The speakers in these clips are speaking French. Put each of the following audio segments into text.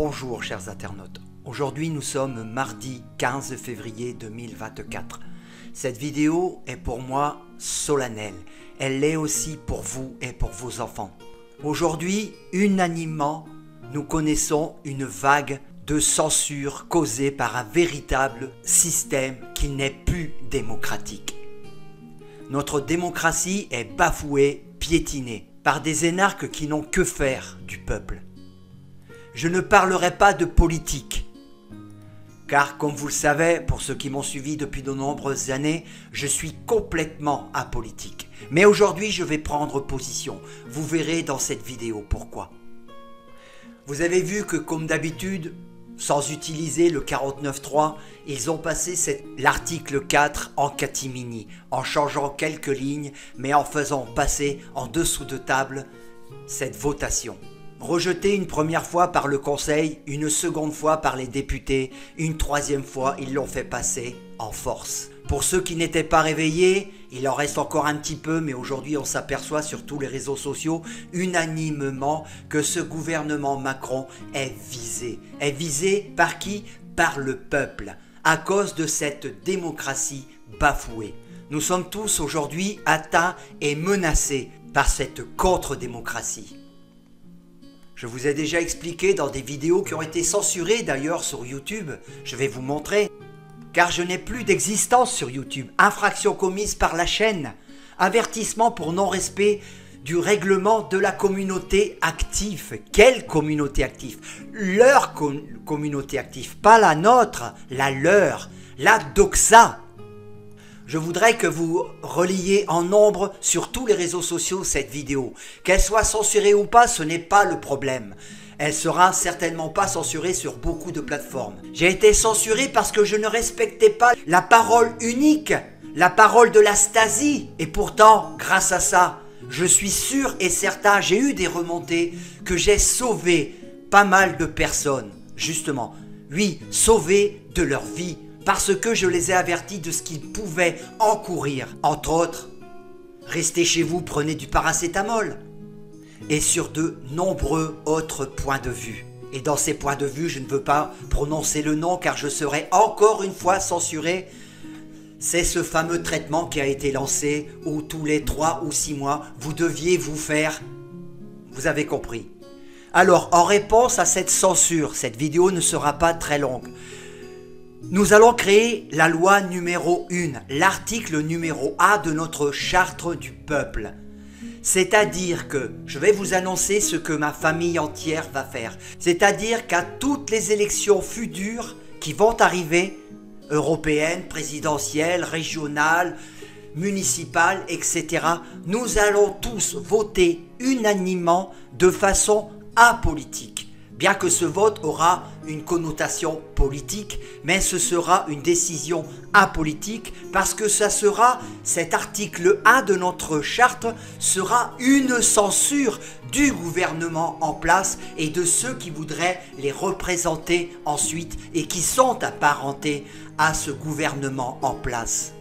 Bonjour chers internautes, aujourd'hui nous sommes mardi 15 février 2024. Cette vidéo est pour moi solennelle, elle l'est aussi pour vous et pour vos enfants. Aujourd'hui, unanimement, nous connaissons une vague de censure causée par un véritable système qui n'est plus démocratique. Notre démocratie est bafouée, piétinée par des énarques qui n'ont que faire du peuple. Je ne parlerai pas de politique, car comme vous le savez, pour ceux qui m'ont suivi depuis de nombreuses années, je suis complètement apolitique. Mais aujourd'hui, je vais prendre position. Vous verrez dans cette vidéo pourquoi. Vous avez vu que comme d'habitude, sans utiliser le 49.3, ils ont passé l'article 4 en catimini, en changeant quelques lignes, mais en faisant passer en dessous de table cette votation. Rejeté une première fois par le Conseil, une seconde fois par les députés, une troisième fois, ils l'ont fait passer en force. Pour ceux qui n'étaient pas réveillés, il en reste encore un petit peu, mais aujourd'hui on s'aperçoit sur tous les réseaux sociaux unanimement que ce gouvernement Macron est visé. Est visé par qui? Par le peuple, à cause de cette démocratie bafouée. Nous sommes tous aujourd'hui atteints et menacés par cette contre-démocratie. Je vous ai déjà expliqué dans des vidéos qui ont été censurées d'ailleurs sur YouTube. Je vais vous montrer. Car je n'ai plus d'existence sur YouTube. Infraction commise par la chaîne. Avertissement pour non-respect du règlement de la communauté active. Quelle communauté active? Leur communauté active, pas la nôtre, la leur, la doxa. Je voudrais que vous reliez en nombre sur tous les réseaux sociaux cette vidéo. Qu'elle soit censurée ou pas, ce n'est pas le problème. Elle sera certainement pas censurée sur beaucoup de plateformes. J'ai été censuré parce que je ne respectais pas la parole unique, la parole de la Stasi. Et pourtant, grâce à ça, je suis sûr et certain, j'ai eu des remontées, que j'ai sauvé pas mal de personnes. Justement, oui, sauvé de leur vie. Parce que je les ai avertis de ce qu'ils pouvaient encourir. Entre autres, restez chez vous, prenez du paracétamol. Et sur de nombreux autres points de vue. Et dans ces points de vue, je ne veux pas prononcer le nom car je serai encore une fois censuré. C'est ce fameux traitement qui a été lancé où tous les 3 ou 6 mois, vous deviez vous faire... Vous avez compris. Alors, en réponse à cette censure, cette vidéo ne sera pas très longue. Nous allons créer la loi numéro 1, l'article numéro A de notre charte du peuple. C'est-à-dire que je vais vous annoncer ce que ma famille entière va faire. C'est-à-dire qu'à toutes les élections futures qui vont arriver, européennes, présidentielles, régionales, municipales, etc., nous allons tous voter unanimement de façon apolitique. Bien que ce vote aura une connotation politique, mais ce sera une décision apolitique parce que ça sera, cet article 1 de notre charte sera une censure du gouvernement en place et de ceux qui voudraient les représenter ensuite et qui sont apparentés à ce gouvernement en place.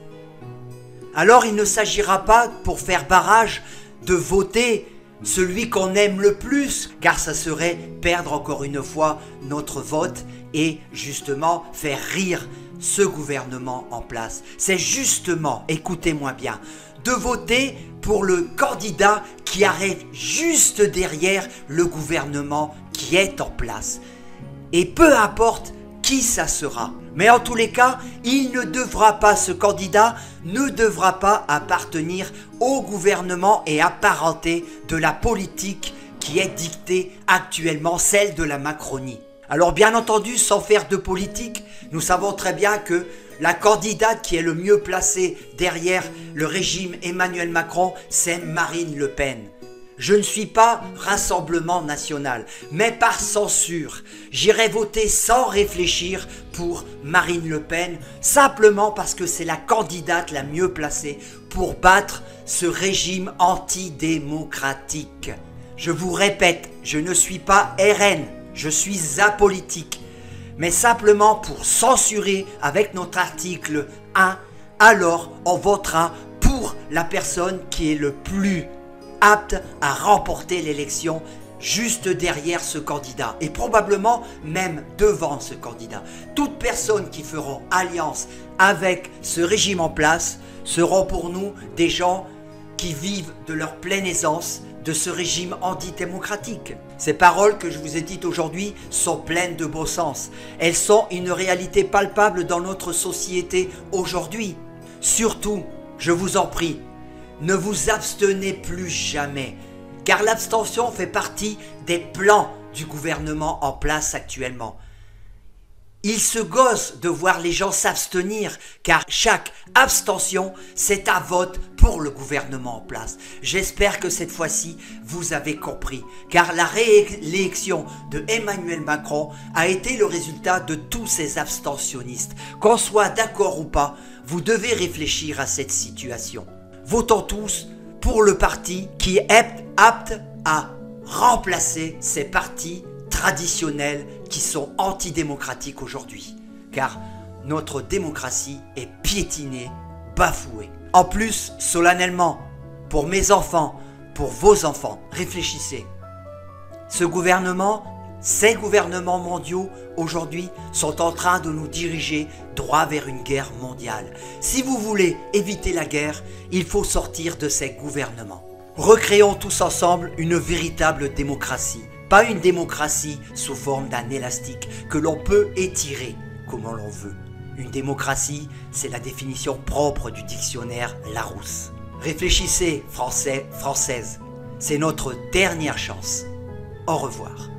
Alors il ne s'agira pas pour faire barrage de voter celui qu'on aime le plus, car ça serait perdre encore une fois notre vote et justement faire rire ce gouvernement en place. C'est justement, écoutez-moi bien, de voter pour le candidat qui arrive juste derrière le gouvernement qui est en place. Et peu importe qui ça sera. Mais en tous les cas, il ne devra pas, ce candidat ne devra pas appartenir au gouvernement et apparenter de la politique qui est dictée actuellement, celle de la Macronie. Alors bien entendu, sans faire de politique, nous savons très bien que la candidate qui est le mieux placée derrière le régime Emmanuel Macron, c'est Marine Le Pen. Je ne suis pas Rassemblement National, mais par censure, j'irai voter sans réfléchir pour Marine Le Pen, simplement parce que c'est la candidate la mieux placée pour battre ce régime antidémocratique. Je vous répète, je ne suis pas RN, je suis apolitique, mais simplement pour censurer avec notre article 1, alors on votera pour la personne qui est le plus apte à remporter l'élection juste derrière ce candidat et probablement même devant ce candidat. Toutes personnes qui feront alliance avec ce régime en place seront pour nous des gens qui vivent de leur pleine aisance de ce régime antidémocratique. Ces paroles que je vous ai dites aujourd'hui sont pleines de bon sens. Elles sont une réalité palpable dans notre société aujourd'hui. Surtout, je vous en prie, ne vous abstenez plus jamais, car l'abstention fait partie des plans du gouvernement en place actuellement. Il se gosse de voir les gens s'abstenir, car chaque abstention, c'est un vote pour le gouvernement en place. J'espère que cette fois-ci, vous avez compris, car la réélection de Emmanuel Macron a été le résultat de tous ces abstentionnistes. Qu'on soit d'accord ou pas, vous devez réfléchir à cette situation. Votons tous pour le parti qui est apte à remplacer ces partis traditionnels qui sont antidémocratiques aujourd'hui. Car notre démocratie est piétinée, bafouée. En plus, solennellement, pour mes enfants, pour vos enfants, réfléchissez. Ce gouvernement, ces gouvernements mondiaux aujourd'hui sont en train de nous diriger droit vers une guerre mondiale. Si vous voulez éviter la guerre, il faut sortir de ces gouvernements. Recréons tous ensemble une véritable démocratie. Pas une démocratie sous forme d'un élastique que l'on peut étirer comme l'on veut. Une démocratie, c'est la définition propre du dictionnaire Larousse. Réfléchissez, Français, Françaises. C'est notre dernière chance. Au revoir.